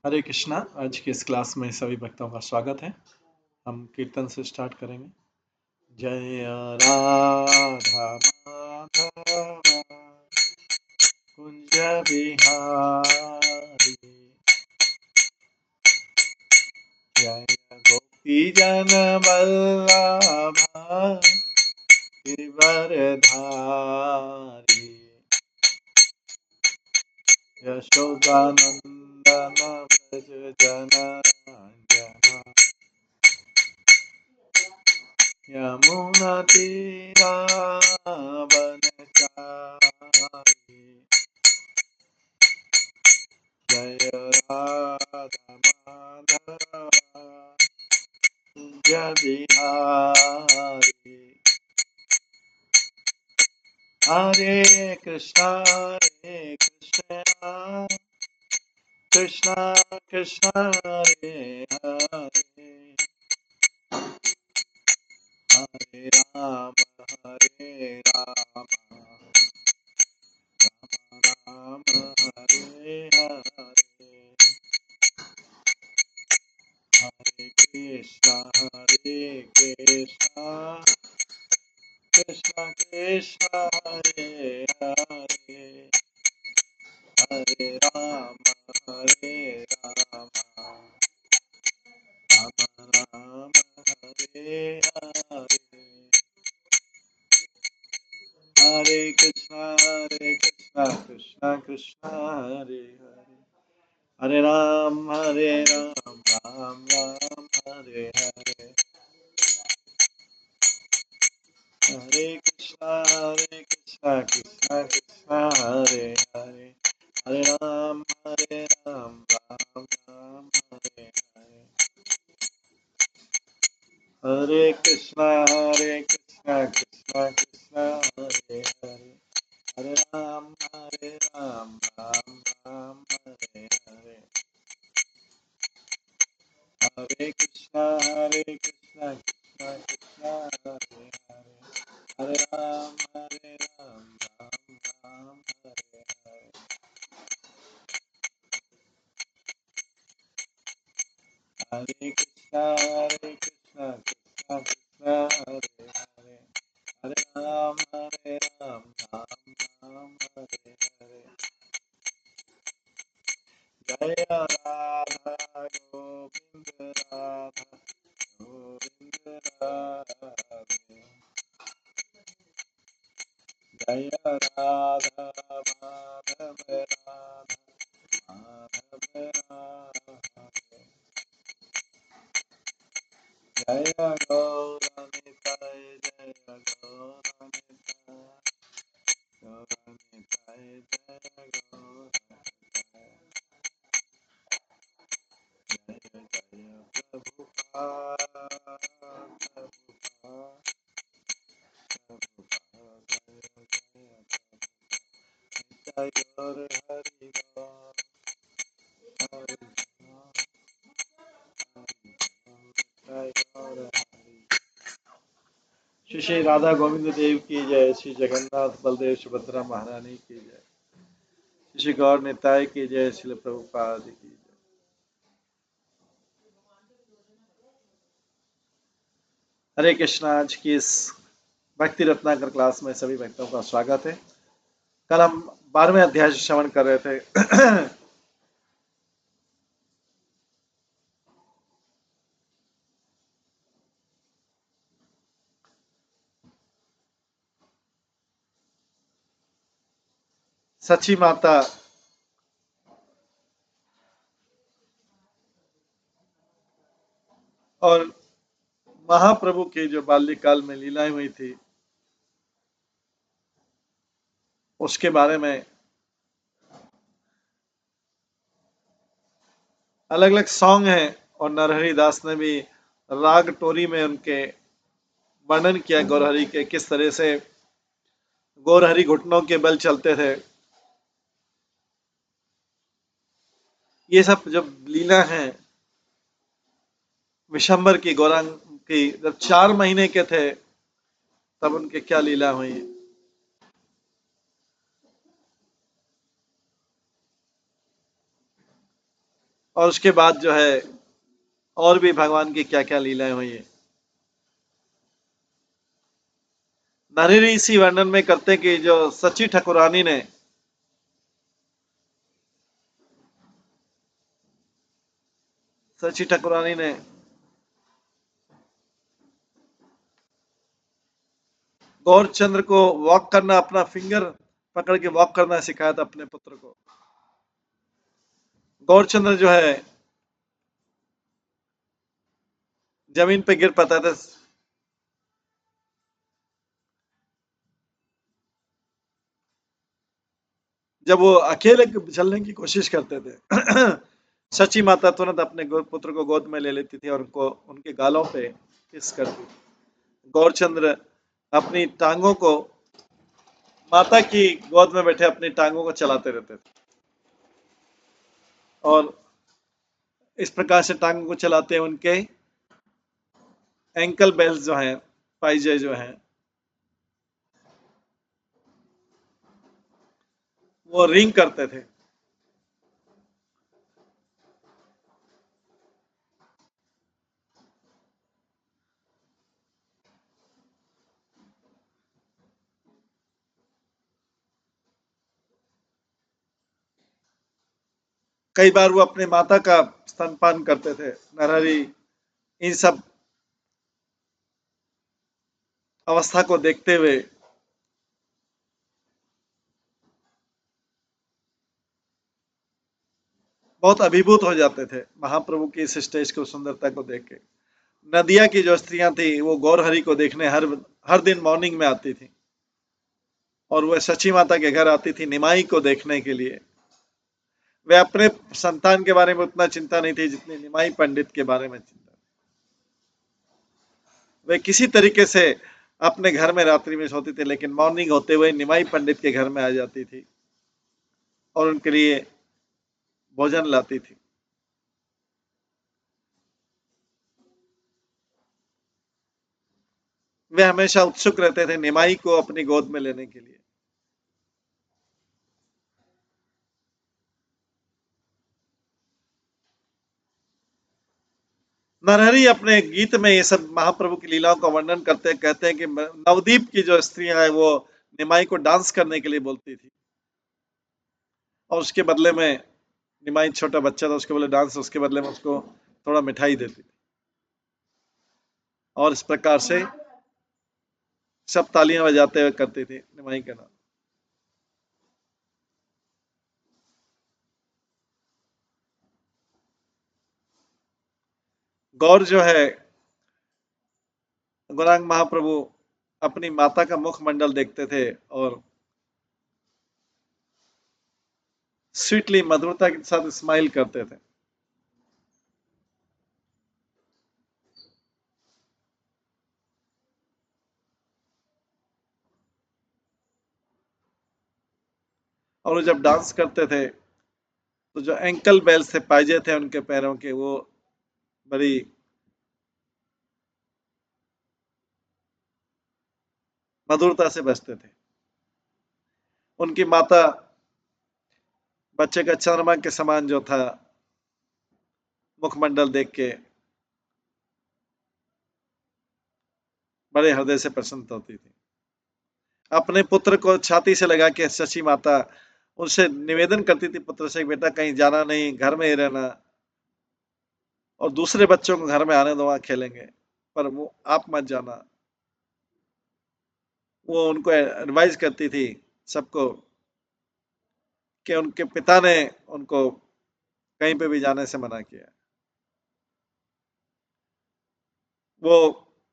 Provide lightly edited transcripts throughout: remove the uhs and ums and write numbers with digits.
हरे कृष्णा। आज की इस क्लास में सभी भक्तों का स्वागत है। हम कीर्तन से स्टार्ट करेंगे। जय राधा माधव कुंज बिहारी, जय गोपी जन वल्लभ गिरधारी, यशोदानंदन व्रज जनरंजना, यमुना तीरावनचारी, जय राधा माधव कुंज बिहारी। हरे कृष्णा कृष्णा कृष्णा हरे हरे, हरे राम राम हरे हरे, हरे कृष्णा कृष्णा कृष्णा हरे हरे, हरे राम राम राम हरे हरे, हरे कृष्णा कृष्णा कृष्णा हरे हरे, हरे राम राम राम हरे हरे, हरे कृष्णा कृष्णा कृष्णा हरे हरे, हरे राम राम राम हरे हरे, हरे कृष्णा कृष्णा कृष्णा हरे हरे, हरे राम राम राम हरे हरे, हरे कृष्णा कृष्णा कृष्णा हरे हरे, हरे राम राम राम हरे हरे, हरे कृष्णा कृष्णा कृष्णा हरे हरे, हरे राम राम राम हरे हरे, जय राधा गोविंद राधा गोविंद राधे, जय राधा माधव राधा माधव राधे, जय गौरनिताय जय गौरनिताय गौरनिताय जय गौरनिताय, जय जय प्रभुपाद प्रभुपाद प्रभुपाद, जय जय जय गौर हरि गौर हरि गौर हरि गौर, जय गौर हरि। श्री श्री राधा गोविंद देव की जय, श्री जगन्नाथ बलदेव सुभद्रा महारानी की जय, श्री गौर निताय की जय, श्री प्रभुपाद की जय। हरे कृष्णा। आज की इस भक्ति रत्नाकर क्लास में सभी भक्तों का स्वागत है। कल हम 12वें अध्याय से श्रवण कर रहे थे। सची माता और महाप्रभु के जो बाल्यकाल में लीलाएं हुई थी उसके बारे में अलग अलग सॉन्ग हैं, और नरहरि दास ने भी राग टोरी में उनके वर्णन किया गौरहरि के, किस तरह से गौरहरि घुटनों के बल चलते थे। ये सब जब लीला है विशंबर की, गौरांग की, जब 4 महीने के थे तब उनके क्या लीला हुई। और उसके बाद जो है और भी भगवान की क्या क्या लीलाएं हुई है। नरहरि इसी वर्णन में करते हैं कि जो सची ठाकुरानी ने सची ठाकुरानी ने गौरचंद्र को वॉक करना, अपना फिंगर पकड़ के वॉक करना सिखाया था अपने पुत्र को। गौरचंद्र जो है जमीन पे गिर पड़ता था। जब वो अकेले चलने की कोशिश करते थे सची माता तुरंत अपने पुत्र को गोद में ले लेती थी और उनको उनके गालों पे किस करती थी। गौरचंद्र अपनी टांगों को, माता की गोद में बैठे अपनी टांगों को चलाते रहते थे और इस प्रकार से टांगों को चलाते हैं उनके एंकल बेल्ट जो हैं, पाइजे जो हैं, वो रिंग करते थे। कई बार वो अपने माता का स्तनपान करते थे। नरहरि इन सब अवस्था को देखते हुए बहुत अभिभूत हो जाते थे महाप्रभु की इस स्टेज को, सुंदरता को देख के। नदिया की जो स्त्रियां थी वो गौरहरि को देखने हर हर दिन मॉर्निंग में आती थी और वह सची माता के घर आती थी निमाई को देखने के लिए। वे अपने संतान के बारे में उतना चिंता नहीं थी जितनी निमाई पंडित के बारे में चिंता। वे किसी तरीके से अपने घर में रात्रि में सोती थी, लेकिन मॉर्निंग होते हुए निमाई पंडित के घर में आ जाती थी और उनके लिए भोजन लाती थी। वे हमेशा उत्सुक रहते थे निमाई को अपनी गोद में लेने के लिए। नरहरि अपने गीत में ये सब महाप्रभु की लीलाओं का वर्णन करते हैं, कहते हैं कि नवदीप की जो स्त्रियां हैं वो निमाई को डांस करने के लिए बोलती थी और उसके बदले में, निमाई छोटा बच्चा था, उसके बदले डांस, उसके बदले में उसको थोड़ा मिठाई देती थी और इस प्रकार से सब तालियां बजाते हुए करती थी निमाई का नाम। गौर जो है, गौरांग महाप्रभु अपनी माता का मुखमंडल देखते थे और स्वीटली, मधुरता के साथ स्माइल करते थे। और वो जब डांस करते थे तो जो एंकल बेल्स थे, पाइजे थे उनके पैरों के, वो बड़ी मधुरता से बजते थे। उनकी माता बच्चे का चंद्रमा के समान जो था मुखमंडल देख के बड़े हृदय से प्रसन्न होती थी। अपने पुत्र को छाती से लगा के शची माता उनसे निवेदन करती थी पुत्र से, बेटा कहीं जाना नहीं, घर में ही रहना और दूसरे बच्चों को घर में आने दो, वहां खेलेंगे, पर वो आप मत जाना। वो उनको एडवाइस करती थी सबको कि उनके पिता ने उनको कहीं पे भी जाने से मना किया। वो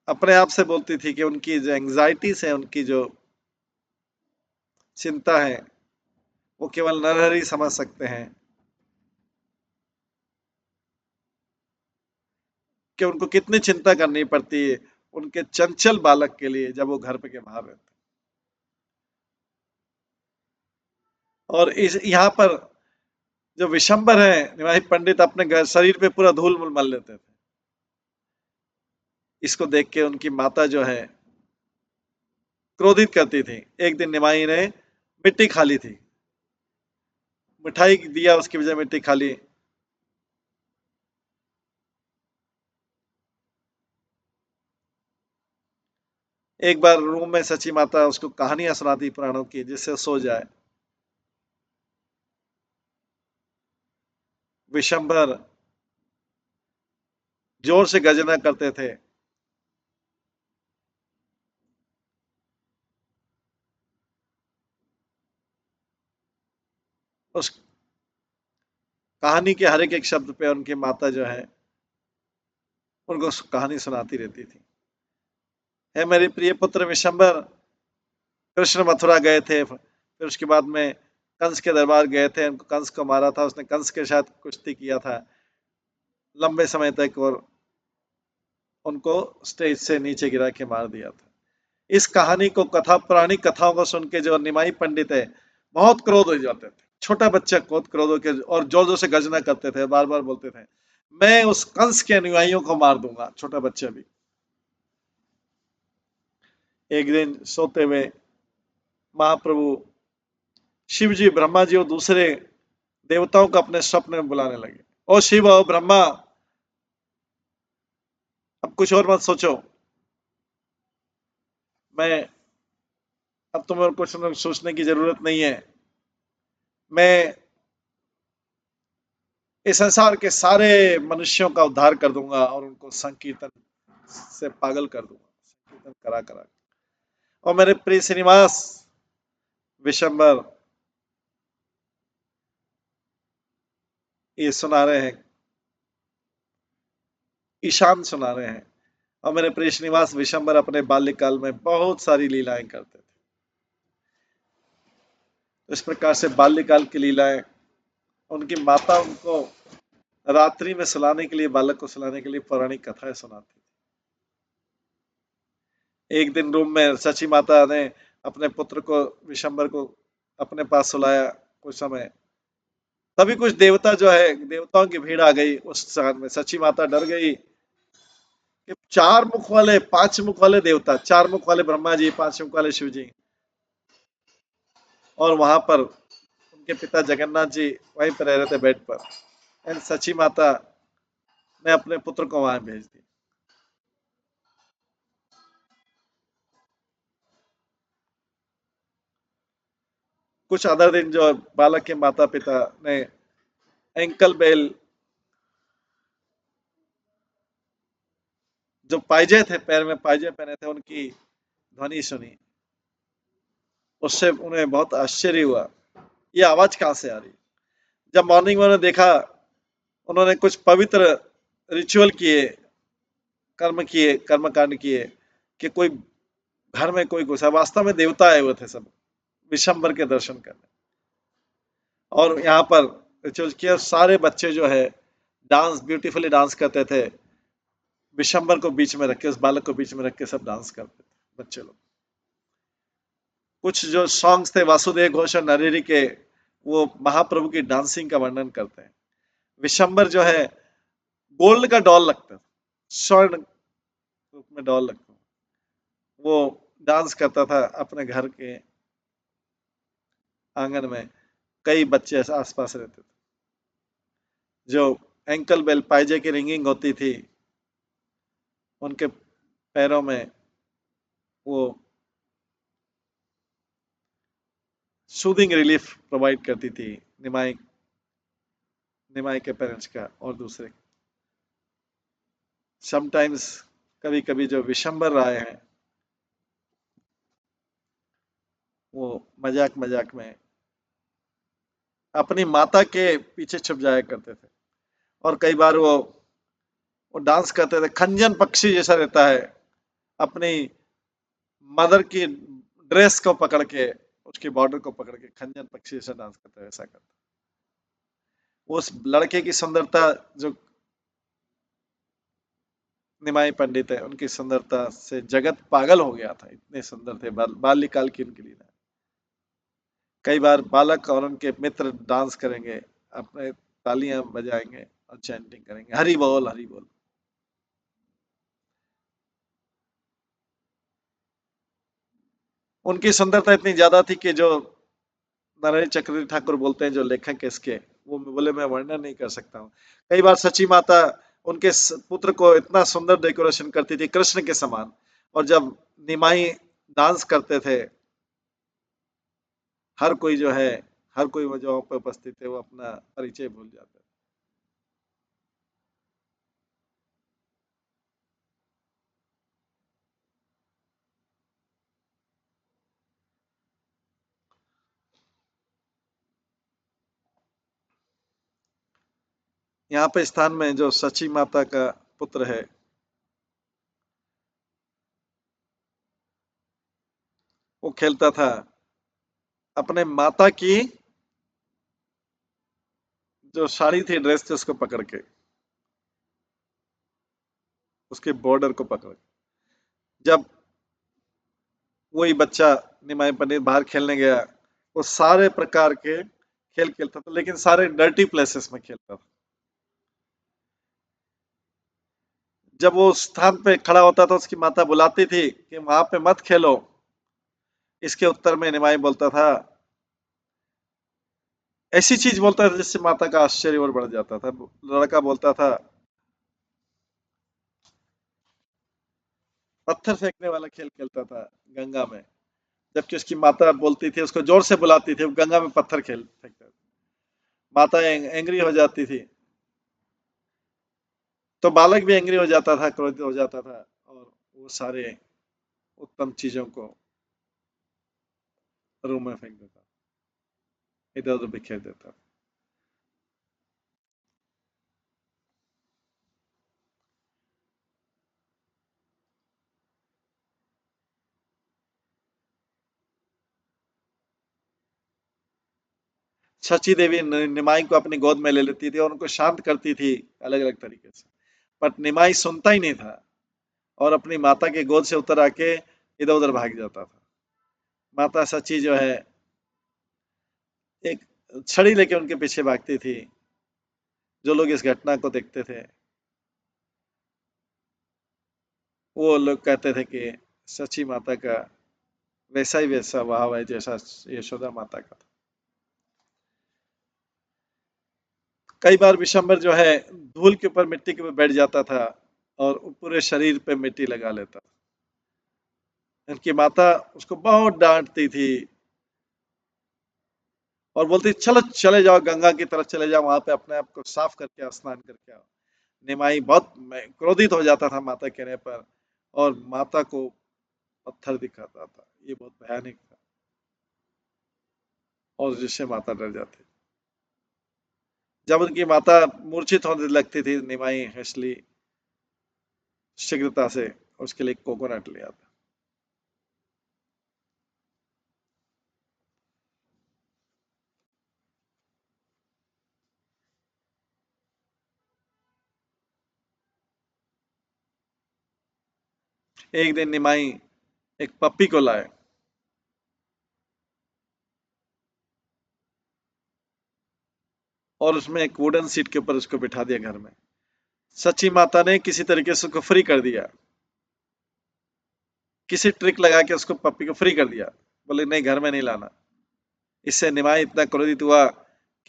अपने आप से बोलती थी कि उनकी जो एंग्जाइटीज है, उनकी जो चिंता है, वो केवल नरहरि समझ सकते हैं कि उनको कितनी चिंता करनी पड़ती है उनके चंचल बालक के लिए जब वो घर पे के बाहर रहते। और इस यहाँ पर जो विशंबर है निवाही पंडित अपने घर शरीर पे पूरा धूल मूल मल लेते थे। इसको देख के उनकी माता जो है क्रोधित करती थी। एक दिन निमाई ने मिट्टी खा ली थी, मिठाई दिया उसकी वजह मिट्टी खा ली एक बार रूम में सची माता उसको कहानियां सुनाती पुराणों की, जिससे वो सो जाए। विशंबर जोर से गर्जना करते थे। उस कहानी के हर एक शब्द पे उनकी माता जो है उनको कहानी सुनाती रहती थी। है मेरे प्रिय पुत्र विशंबर, कृष्ण मथुरा गए थे, फिर उसके बाद में कंस के दरबार गए थे, उनको कंस को मारा था, उसने कंस के साथ कुश्ती किया था लंबे समय तक, और उनको स्टेज से नीचे गिरा के मार दिया था। इस कहानी को, कथा पुरानी कथाओं को सुन के जो निमाई पंडित है बहुत क्रोध हो जाते थे। छोटा बच्चा बहुत क्रोध होकर और जोर जोर से गर्जना करते थे, बार बार बोलते थे मैं उस कंस के अनुयायियों को मार दूंगा। छोटा बच्चा भी। एक दिन सोते हुए महाप्रभु शिव जी, ब्रह्मा जी और दूसरे देवताओं को अपने स्वप्न में बुलाने लगे। ओ शिव, ओ ब्रह्मा, अब कुछ और मत सोचो, मैं अब तुम्हें कुछ सोचने की जरूरत नहीं है। मैं इस संसार के सारे मनुष्यों का उद्धार कर दूंगा और उनको संकीर्तन से पागल कर दूंगा, संकीर्तन करा करा। और मेरे प्रिय श्रीनिवास विशंबर ये सुना रहे हैं, ईशान सुना रहे हैं। और मेरे प्रिय श्रीनिवास विशंबर अपने बाल्यकाल में बहुत सारी लीलाएं करते थे। इस प्रकार से बाल्यकाल की लीलाएं, उनकी माता उनको रात्रि में सुलाने के लिए, बालक को सुलाने के लिए पौराणिक कथाएं सुनाती। एक दिन रूम में सची माता ने अपने पुत्र को, विशंबर को अपने पास सुलाया कुछ समय। तभी कुछ देवता जो है, देवताओं की भीड़ आ गई उस समय में। सची माता डर गई कि चार मुख वाले, पांच मुख वाले देवता, चार मुख वाले ब्रह्मा जी, पांच मुख वाले शिव जी, और वहां पर उनके पिता जगन्नाथ जी वहीं पर रह रहे थे बेड पर। एंड सची माता ने अपने पुत्र को वहां भेज दिया। कुछ अदर दिन जो बालक के माता पिता ने एंकल बेल, जो पाइजे थे, पैर में पाइजे पहने थे, उनकी ध्वनि सुनी। उससे उन्हें बहुत आश्चर्य हुआ, ये आवाज कहां से आ रही। जब मॉर्निंग में उन्होंने देखा, उन्होंने कुछ पवित्र रिचुअल किए, कर्म किए, कर्म कांड किए कि कोई घर में कोई घुसा। वास्तव में देवता आए हुए थे सब विशंबर के दर्शन करने। और यहाँ पर रिचुअल किया, सारे बच्चे जो है डांस, ब्यूटीफुली डांस करते थे। विशंबर को बीच में रख के, उस बालक को बीच में रख के सब डांस करते थे बच्चे लोग। कुछ जो सॉन्ग्स थे वासुदेव घोष और नरेरी के, वो महाप्रभु की डांसिंग का वर्णन करते हैं। विशंबर जो है गोल्ड का डॉल लगता है, स्वर्ण रूप में डॉल लगता है। वो डांस करता था अपने घर के आंगन में। कई बच्चे ऐसे आसपास रहते थे। जो एंकल बेल, पाइजे की रिंगिंग होती थी उनके पैरों में, वो सूदिंग रिलीफ प्रोवाइड करती थी निमाई, निमाई के पेरेंट्स का और दूसरे। समटाइम्स, कभी कभी जो विशंबर राय हैं वो मजाक मजाक में अपनी माता के पीछे छुप जाया करते थे। और कई बार वो डांस करते थे खंजन पक्षी जैसा रहता है, अपनी मदर की ड्रेस को पकड़ के, उसकी बॉर्डर को पकड़ के खंजन पक्षी जैसा डांस करता है, ऐसा करता। उस लड़के की सुंदरता, जो निमाई पंडित है, उनकी सुंदरता से जगत पागल हो गया था, इतने सुंदर थे। बाल्यकाल की उनकी लीला। कई बार बालक और उनके मित्र डांस करेंगे, अपने तालियां बजाएंगे और चैंटिंग करेंगे, हरि बोल हरि बोल। उनकी सुंदरता इतनी ज्यादा थी कि जो नारायण चक्रवर्ती ठाकुर बोलते हैं, जो लेखक है इसके, वो बोले मैं वर्णन नहीं कर सकता हूँ। कई बार सची माता उनके पुत्र को इतना सुंदर डेकोरेशन करती थी कृष्ण के समान। और जब निमाई डांस करते थे। हर कोई जो है, हर कोई वो जो पे उपस्थित थे वो अपना परिचय भूल जाते थे। यहाँ पे स्थान में जो सची माता का पुत्र है, वो खेलता था अपने माता की जो साड़ी थी, ड्रेस थी, उसको पकड़ के, उसके बॉर्डर को पकड़ के। जब वही बच्चा निमाई पंडित बाहर खेलने गया, वो सारे प्रकार के खेल खेलता था, लेकिन सारे डर्टी प्लेसेस में खेलता था। जब वो उस स्थान पे खड़ा होता था, उसकी माता बुलाती थी कि वहां पे मत खेलो। इसके उत्तर में निमाई बोलता था, ऐसी चीज बोलता था जिससे माता का आश्चर्य और बढ़ जाता था। लड़का बोलता था, पत्थर फेंकने वाला खेल खेलता था गंगा में। जबकि उसकी माता बोलती थी, उसको जोर से बुलाती थी, वो गंगा में पत्थर खेल फेंकता था। माता एंग्री हो जाती थी, तो बालक भी एंग्री हो जाता था, क्रोधित हो जाता था, और वो सारे उत्तम चीजों को रूम में फेंक देता, इधर उधर बिखेर देता। शची देवी निमाई को अपनी गोद में ले लेती थी और उनको शांत करती थी अलग अलग तरीके से। बट निमाई सुनता ही नहीं था और अपनी माता के गोद से उतर आके इधर उधर भाग जाता था। माता सची जो है, एक छड़ी लेके उनके पीछे भागती थी। जो लोग इस घटना को देखते थे, वो लोग कहते थे कि सची माता का वैसा ही वैसा भाव है जैसा यशोदा माता का था। कई बार विशंबर जो है, धूल के ऊपर मिट्टी के ऊपर बैठ जाता था और पूरे शरीर पे मिट्टी लगा लेता। उनकी माता उसको बहुत डांटती थी और बोलती, चलो चले जाओ, गंगा की तरफ चले जाओ, वहां पे अपने आप को साफ करके स्नान करके आओ। निमाई बहुत क्रोधित हो जाता था माता कहने पर, और माता को पत्थर दिखाता था। ये बहुत भयानक था, और जिससे माता डर जाती। जब उनकी माता मूर्छित होने लगती थी, निमाई हेसली शीघ्रता से उसके लिए कोकोनट ले आता। एक दिन निमाई एक पप्पी को लाए, और उसमें एक वुडन सीट के ऊपर उसको बिठा दिया घर में। सची माता ने किसी तरीके से उसको फ्री कर दिया, किसी ट्रिक लगा के उसको पप्पी को फ्री कर दिया। बोले नहीं, घर में नहीं लाना। इससे निमाई इतना क्रोधित हुआ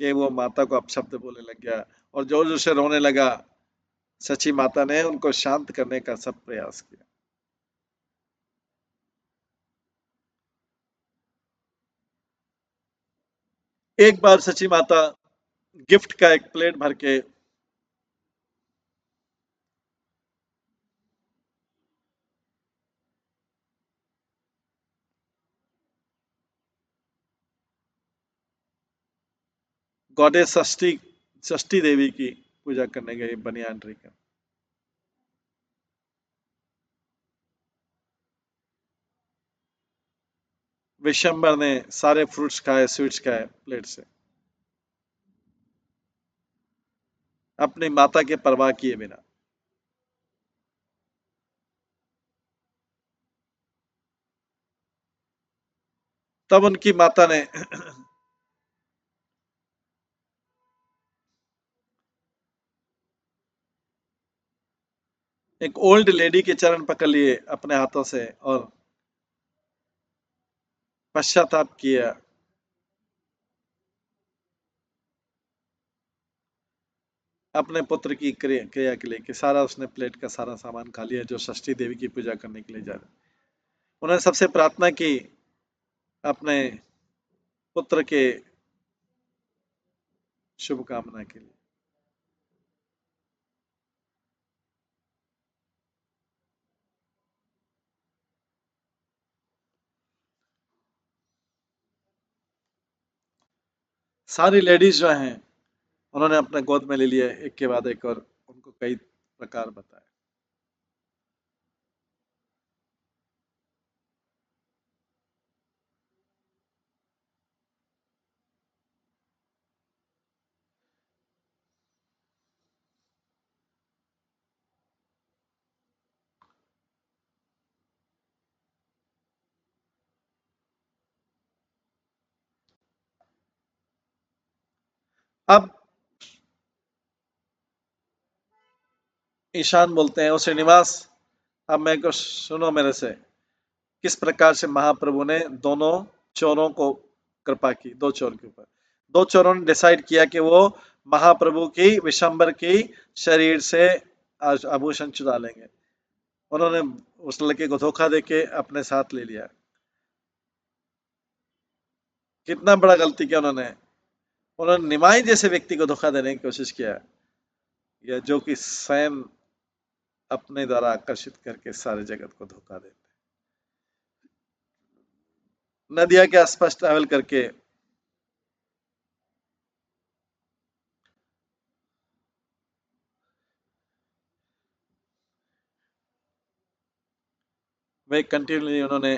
कि वो माता को अपशब्द बोलने लग गया और जोर जोर से रोने लगा। सची माता ने उनको शांत करने का सब प्रयास किया। एक बार सची माता गिफ्ट का एक प्लेट भर के गॉडेस षष्ठी षष्ठी देवी की पूजा करने गई बनियान ट्री का। विशंबर ने सारे फ्रूट्स खाए, स्वीट्स खाए प्लेट से, अपनी माता के परवाह किए बिना। तब उनकी माता ने एक ओल्ड लेडी के चरण पकड़ लिए अपने हाथों से और पश्चाताप किया। अपने पुत्र की क्रिया के लिए कि सारा उसने प्लेट का सारा सामान खा लिया जो षष्ठी देवी की पूजा करने के लिए जा रहे। उन्होंने सबसे प्रार्थना की अपने पुत्र के शुभकामना के लिए। सारी लेडीज जो हैं उन्होंने अपने गोद में ले लिया एक के बाद एक, और उनको कई प्रकार बताए। अब ईशान बोलते हैं, ओ श्रीनिवास, अब मेरे को सुनो मेरे से, किस प्रकार से महाप्रभु ने दोनों चोरों को कृपा की, दो चोर के ऊपर। दो चोरों ने डिसाइड किया कि वो महाप्रभु की विशंबर की शरीर से आभूषण चुरा लेंगे। उन्होंने उस लड़के को धोखा देके अपने साथ ले लिया। कितना बड़ा गलती किया उन्होंने। उन्होंने निमाई जैसे व्यक्ति को धोखा देने की कोशिश किया, या जो कि स्वयं अपने द्वारा आकर्षित करके सारे जगत को धोखा देते। नदिया के आसपास ट्रैवल करके वे कंटिन्यूली उन्होंने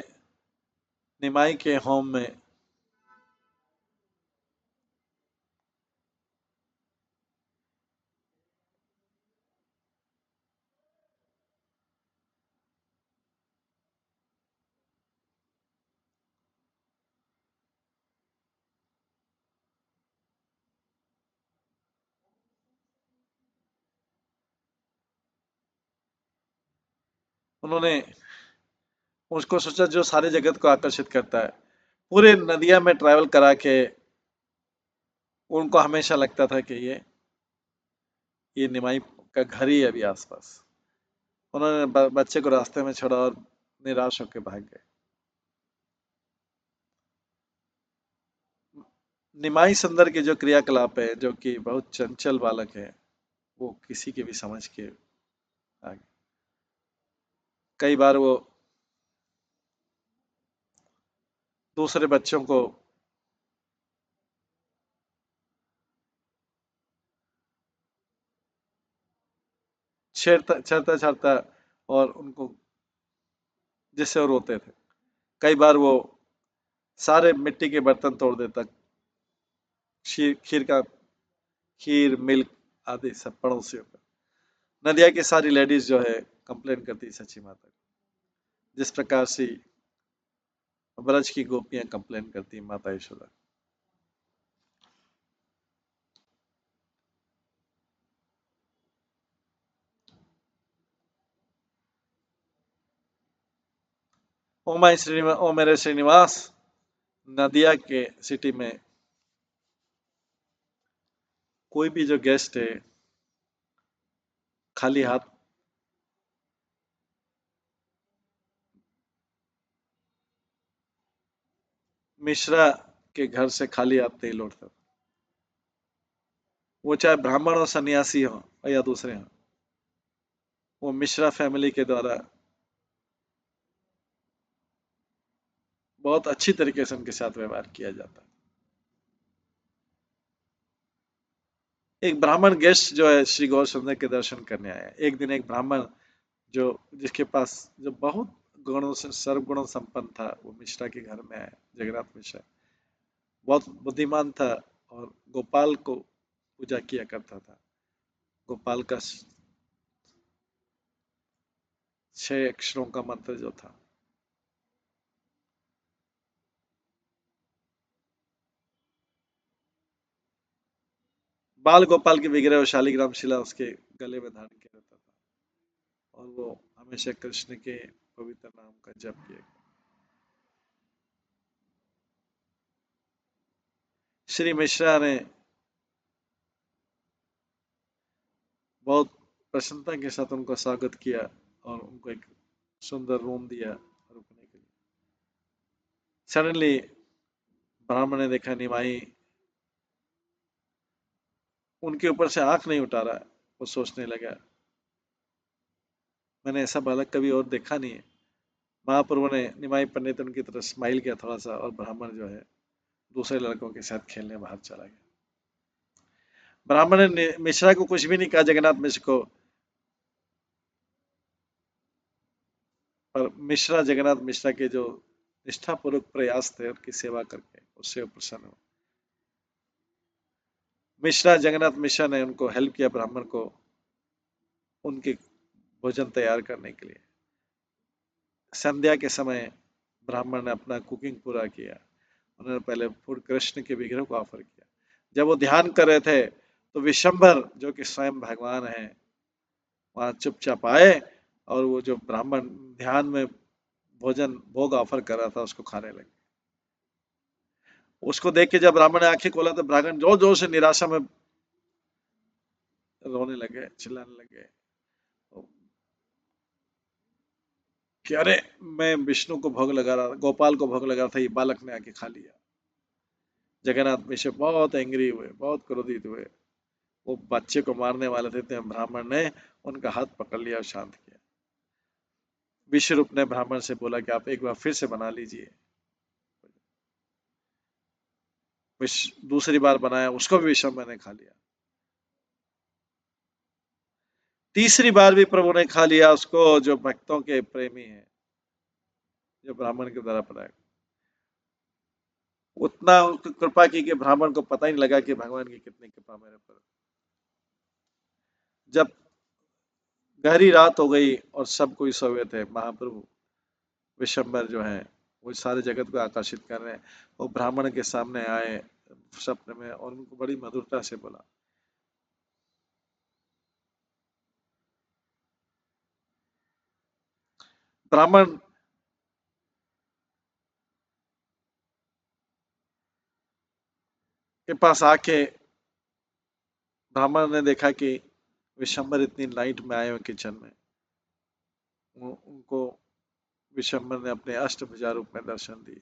निमाई के होम में उन्होंने उसको सोचा जो सारे जगत को आकर्षित करता है। पूरे नदिया में ट्रैवल करा के उनको हमेशा लगता था कि ये निमाई का घर ही है अभी आसपास। उन्होंने बच्चे को रास्ते में छोड़ा और निराश होकर भाग गए। निमाई सुंदर के जो क्रियाकलाप है, जो कि बहुत चंचल बालक है, वो किसी के भी समझ के आगे। कई बार वो दूसरे बच्चों को छेड़ता छेड़ता छाड़ता और उनको, जिससे वो रोते थे। कई बार वो सारे मिट्टी के बर्तन तोड़ देता, खीर खीर का खीर, मिल्क आदि सब पड़ोसियों का। नदिया की सारी लेडीज जो है कंप्लेन करती सची माता को, जिस प्रकार से ब्रज की गोपियां कंप्लेन करती माता यशोदा। ओ माई श्रीनिवास, ओ मेरे श्रीनिवास, नदिया के सिटी में कोई भी जो गेस्ट है खाली हाथ मिश्रा के घर से खाली हाथ नहीं लौटता। वो चाहे ब्राह्मण हो, सन्यासी हो या दूसरे हो, वो मिश्रा फैमिली के द्वारा बहुत अच्छी तरीके से उनके साथ व्यवहार किया जाता है। एक ब्राह्मण गेस्ट जो है श्री गौर सुंदर के दर्शन करने आया। एक दिन एक ब्राह्मण जो जिसके पास जो बहुत गुणों से सर्वगुणों संपन्न था, वो मिश्रा के घर में आया। जगन्नाथ मिश्रा बहुत बुद्धिमान था और गोपाल को पूजा किया करता था। गोपाल का 6 अक्षरों का मंत्र जो था। बाल गोपाल की विग्रह और शालिग्राम शिला उसके गले में धारण किया रहता था, और वो हमेशा कृष्ण के पवित्र नाम का जप किया। श्री मिश्रा ने बहुत प्रसन्नता के साथ उनको स्वागत किया और उनको एक सुंदर रूम दिया रुकने के लिए। सडनली ब्राह्मण ने देखा निमाई उनके ऊपर से आंख नहीं उठा रहा है। वो सोचने लगा, मैंने ऐसा बालक कभी और देखा नहीं है। महाप्रभु ने निमाई पंडित उनकी तरफ स्माइल किया थोड़ा सा, और ब्राह्मण जो है दूसरे लड़कों के साथ खेलने बाहर चला गया। ब्राह्मण ने मिश्रा को कुछ भी नहीं कहा, जगन्नाथ मिश्र को, पर मिश्रा जगन्नाथ मिश्रा के जो निष्ठापूर्वक प्रयास थे उनकी सेवा करके उससे प्रसन्न हुए। मिश्रा जगन्नाथ मिश्रा ने उनको हेल्प किया, ब्राह्मण को उनके भोजन तैयार करने के लिए। संध्या के समय ब्राह्मण ने अपना कुकिंग पूरा किया। उन्होंने पहले फूड कृष्ण के विग्रह को ऑफर किया। जब वो ध्यान कर रहे थे तो विशंबर जो कि स्वयं भगवान है वहां चुपचाप आए, और वो जो ब्राह्मण ध्यान में भोजन भोग ऑफर कर रहा था उसको खाने लगे। उसको देख के जब ब्राह्मण ने आंखें खोला तो ब्राह्मण जोर जोर से निराशा में रोने लगे, चिल्लाने लगे कि अरे, मैं विष्णु को भोग लगा रहा था, गोपाल को भोग लगा रहा था, ये बालक ने आके खा लिया। जगन्नाथ मिश्र बहुत एंग्री हुए, बहुत क्रोधित हुए। वो बच्चे को मारने वाले थे, तो ब्राह्मण ने उनका हाथ पकड़ लिया और शांत किया। विश्वरूप ने ब्राह्मण से बोला कि आप एक बार फिर से बना लीजिए। दूसरी बार बनाया, उसको भी विश्वम्भर ने खा लिया। तीसरी बार भी प्रभु ने खा लिया उसको, जो भक्तों के प्रेमी है, जो ब्राह्मण के द्वारा बनाया। उतना कृपा की कि ब्राह्मण को पता ही नहीं लगा कि भगवान की कितनी कृपा मेरे पर। जब गहरी रात हो गई और सब कोई सोए थे, महाप्रभु विशंबर जो है वो सारे जगत को आकर्षित कर रहे हैं। वो ब्राह्मण के सामने आए सपने में और उनको बड़ी मधुरता से बोला, ब्राह्मण के पास आके ब्राह्मण ने देखा कि विशंबर इतनी लाइट में आए हुए किचन में। उनको विशंबर ने अपने अष्टभुजा रूप में दर्शन दिए।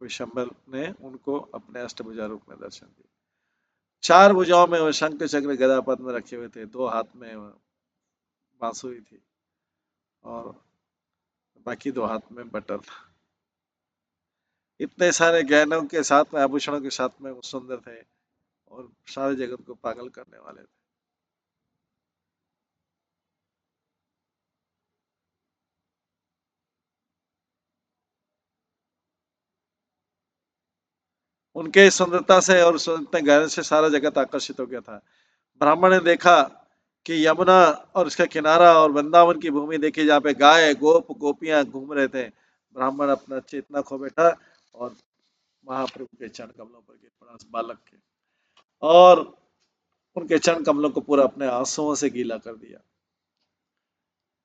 विशंबर ने उनको अपने अष्टभुजा रूप में दर्शन दिए। 4 भुजाओं में वो शंख चक्र गदा पद्म रखे हुए थे, 2 हाथ में बांसुरी थी और बाकी 2 हाथ में बटर था। इतने सारे गहनों के साथ में, आभूषणों के साथ में वो सुंदर थे और सारे जगत को पागल करने वाले थे। उनके सुंदरता से और इतने गहरे से सारा जगत आकर्षित हो गया था। ब्राह्मण ने देखा कि यमुना और उसका किनारा और वृंदावन की भूमि देखी, जहाँ पे गाय गोप गोपियां घूम रहे थे। ब्राह्मण अपना चेतना खो बैठा और महाप्रभु के चरण कमलों पर गिर पड़ा, उस बालक के, और उनके चरण कमलों को पूरा अपने आंसुओं से गीला कर दिया।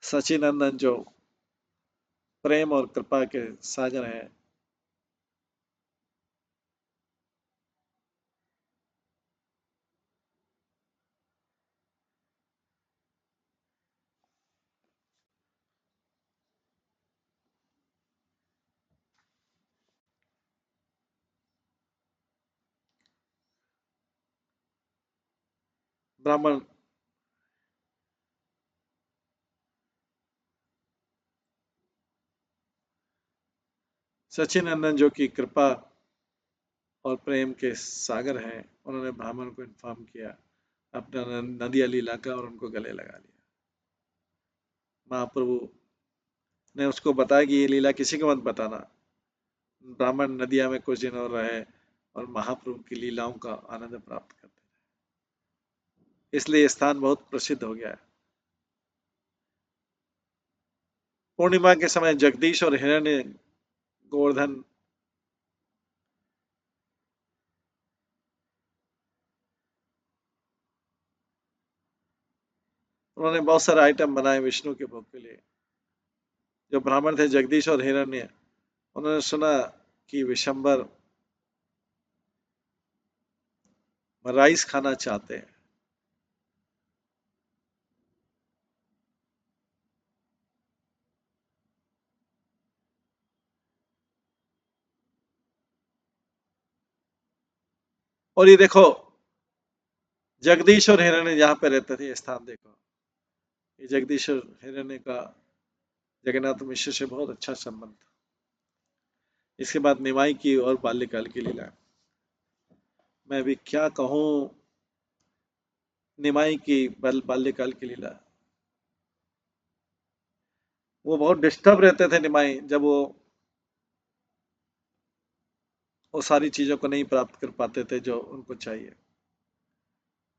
सचिनंदन जो प्रेम और कृपा के सागर हैं, ब्राह्मण सचिनंदन जो कि कृपा और प्रेम के सागर हैं, उन्होंने ब्राह्मण को इन्फॉर्म किया अपना नदिया लीला का और उनको गले लगा लिया। महाप्रभु ने उसको बताया कि ये लीला किसी को मत बताना। ब्राह्मण नदिया में कुछ दिन और रहे और महाप्रभु की लीलाओं का आनंद प्राप्त करते रहे। इसलिए ये स्थान बहुत प्रसिद्ध हो गया है। पूर्णिमा के समय जगदीश और हिरण्य गोवर्धन उन्होंने बहुत सारे आइटम बनाए विष्णु के भोग के लिए। जो ब्राह्मण थे जगदीश और हिरण्य, उन्होंने सुना कि विशंबर राइस खाना चाहते हैं, और ये देखो, जगदीश और हिरण्य जहाँ पे रहते थे, ये स्थान देखो, ये जगदीश और हिरण्य का जगन्नाथ मिश्र से बहुत अच्छा संबंध था। इसके बाद निमाई की और बाल्यकाल की लीला, मैं अभी क्या कहूँ। निमाई की बाल्यकाल की लीला, वो बहुत डिस्टर्ब रहते थे निमाई, जब वो सारी चीजों को नहीं प्राप्त कर पाते थे जो उनको चाहिए।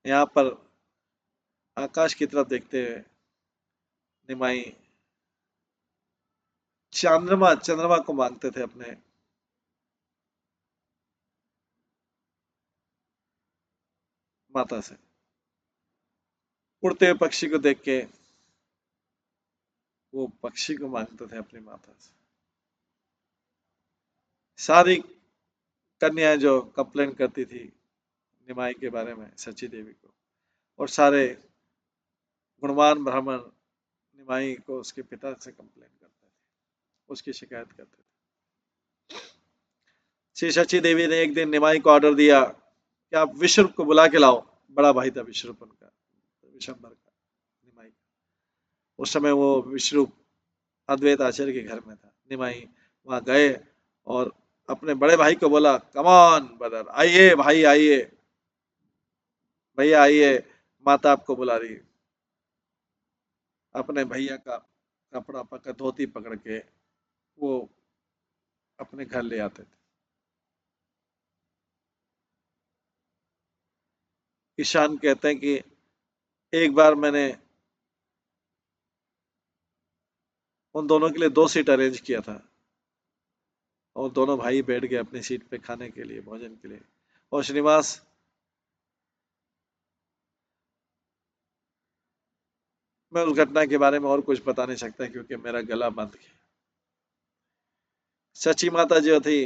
यहाँ पर आकाश की तरफ देखते हुए निमाई चंद्रमा चंद्रमा को मांगते थे अपने माता से। उड़ते हुए पक्षी को देख के वो पक्षी को मांगते थे अपनी माता से। सारी कन्याएं जो कंप्लेन करती थी निमाई के बारे में सची देवी को, और सारे गुणवान ब्राह्मण निमाई को उसके पिता से कंप्लेन करते थे, उसकी शिकायत करते थे। श्री सची देवी ने एक दिन निमाई को ऑर्डर दिया कि आप विश्व को बुला के लाओ। बड़ा भाई था विश्व उनका, विशंबर का, निमाई। उस समय वो विश्व अद्वैत आचार्य के घर में था। निमाई वहां गए और अपने बड़े भाई को बोला, कमान ब्रदर, आइए भाई आइए, भैया आइए, माता आपको बुला रही है। अपने भैया का कपड़ा पकड़, धोती पकड़ के वो अपने घर ले आते थे। ईशान कहते हैं कि एक बार मैंने उन दोनों के लिए 2 सीट अरेंज किया था, और दोनों भाई बैठ गए अपनी सीट पे खाने के लिए, भोजन के लिए। और श्रीनिवास, मैं उस घटना के बारे में और कुछ बता नहीं सकता क्योंकि मेरा गला बंद गया। सची माता जो थी,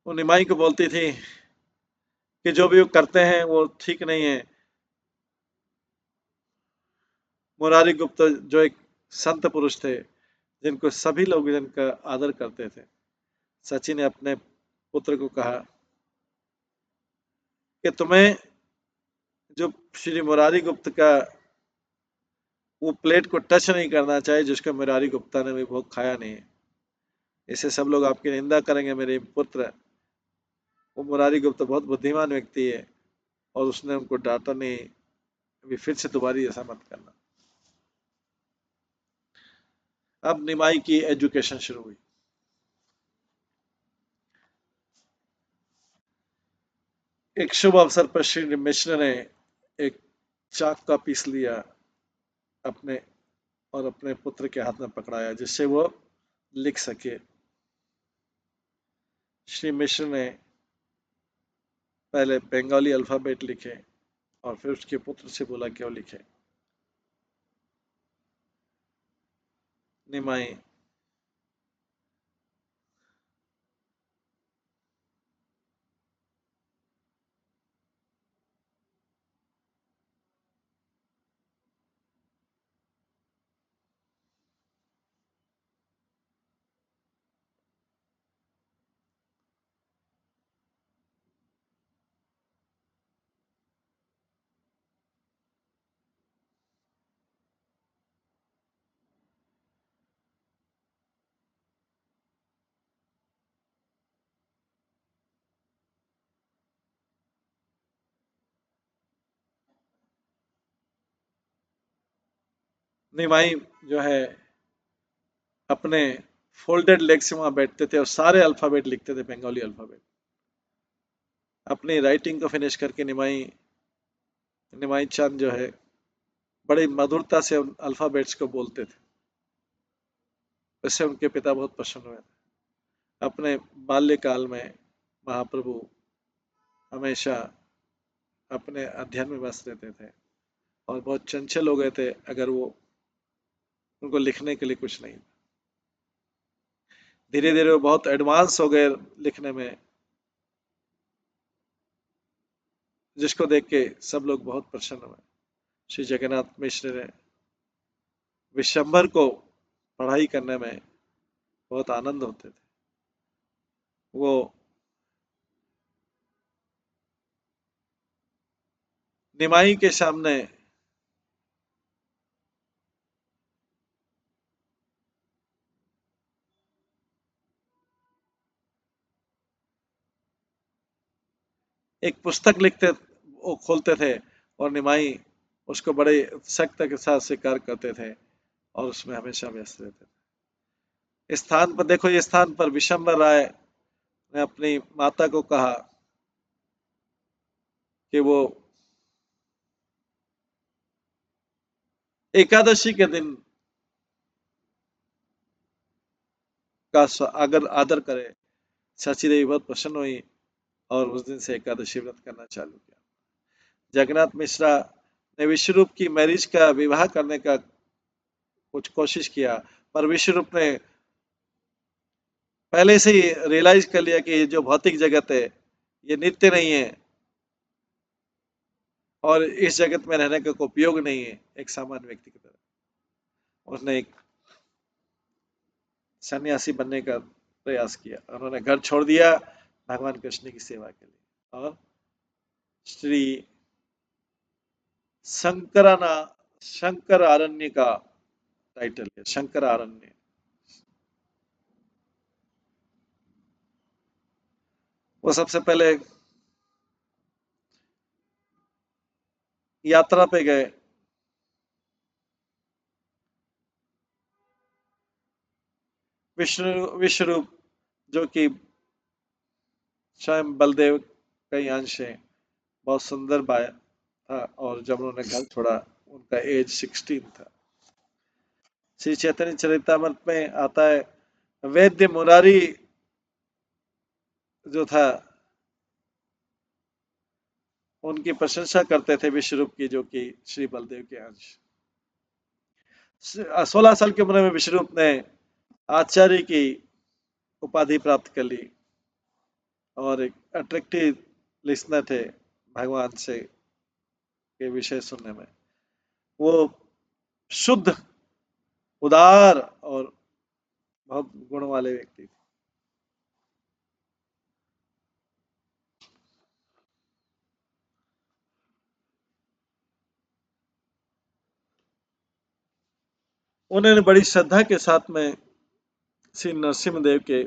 वो निमाई को बोलती थी कि जो भी वो करते हैं वो ठीक नहीं है। मुरारी गुप्त जो एक संत पुरुष थे, जिनको सभी लोग जिनका आदर करते थे, सची ने अपने पुत्र को कहा कि तुम्हें जो श्री मुरारी गुप्त का वो प्लेट को टच नहीं करना चाहिए जिसको मुरारी गुप्ता ने भी भोग खाया नहीं है। इससे सब लोग आपकी निंदा करेंगे मेरे पुत्र। वो मुरारी गुप्ता बहुत बुद्धिमान व्यक्ति है, और उसने उनको डांटा नहीं, अभी फिर से दोबारा ऐसा मत करना। अब निमाई की एजुकेशन शुरू हुई। एक शुभ अवसर पर श्री मिश्र ने एक चाक का पीस लिया अपने, और अपने पुत्र के हाथ में पकड़ाया जिससे वो लिख सके। श्री मिश्र ने पहले बंगाली अल्फाबेट लिखे, और फिर उसके पुत्र से बोला कि वो लिखे। निमाई निमाई जो है अपने फोल्डेड लेग से वहां बैठते थे और सारे अल्फाबेट लिखते थे, बंगाली अल्फाबेट। अपनी राइटिंग को फिनिश करके निमाई निमाई चंद जो है बड़ी मधुरता से उन अल्फाबेट्स को बोलते थे। इससे उनके पिता बहुत प्रसन्न हुए थे। अपने बाल्यकाल में महाप्रभु हमेशा अपने अध्ययन में व्यस्त रहते थे, और बहुत चंचल हो गए थे अगर वो, उनको लिखने के लिए कुछ नहीं। धीरे धीरे वो बहुत एडवांस हो गए लिखने में, जिसको देख के सब लोग बहुत प्रसन्न हुए। श्री जगन्नाथ मिश्र ने विशंबर को पढ़ाई करने में बहुत आनंद होते थे। वो निमाई के सामने एक पुस्तक लिखते, वो खोलते थे और निमाई उसको बड़े सख्त के साथ स्वीकार करते थे और उसमें हमेशा व्यस्त रहते थे। इस स्थान पर देखो, ये स्थान पर विशंबर राय ने अपनी माता को कहा कि वो एकादशी के दिन का अगर आदर करे। चाची देवी बहुत प्रसन्न हुई और उस दिन से एकादशी व्रत करना चालू किया। जगन्नाथ मिश्रा ने विश्वरूप की मैरिज का विवाह करने का कुछ कोशिश किया, पर विश्वरूप ने पहले से ही रियलाइज कर लिया कि ये जो भौतिक जगत है ये नित्य नहीं है और इस जगत में रहने का कोई उपयोग नहीं है एक सामान्य व्यक्ति की तरह। उसने एक सन्यासी बनने का प्रयास किया। उन्होंने घर छोड़ दिया भगवान कृष्ण की सेवा के लिए और श्री शंकराना शंकर आरण्य का टाइटल है, शंकर आरण्य। वो सबसे पहले यात्रा पे गए। विष्णु विश्वरूप जो कि स्वयं बलदेव का ही अंश है, बहुत सुंदर बाया था और जब उन्होंने घर छोड़ा उनका एज 16 था। श्री चैतन्य चरितमृत में आता है, वैद्य मुरारी जो था उनकी प्रशंसा करते थे विश्वरूप की, जो कि श्री बलदेव के अंश। 16 साल की उम्र में विश्वरूप ने आचार्य की उपाधि प्राप्त कर ली और एक अट्रैक्टिव लिसनर थे भगवान से के विषय सुनने में। वो शुद्ध, उदार और बहुत गुण वाले व्यक्ति थे। उन्होंने बड़ी श्रद्धा के साथ में श्री नरसिम्ह देव के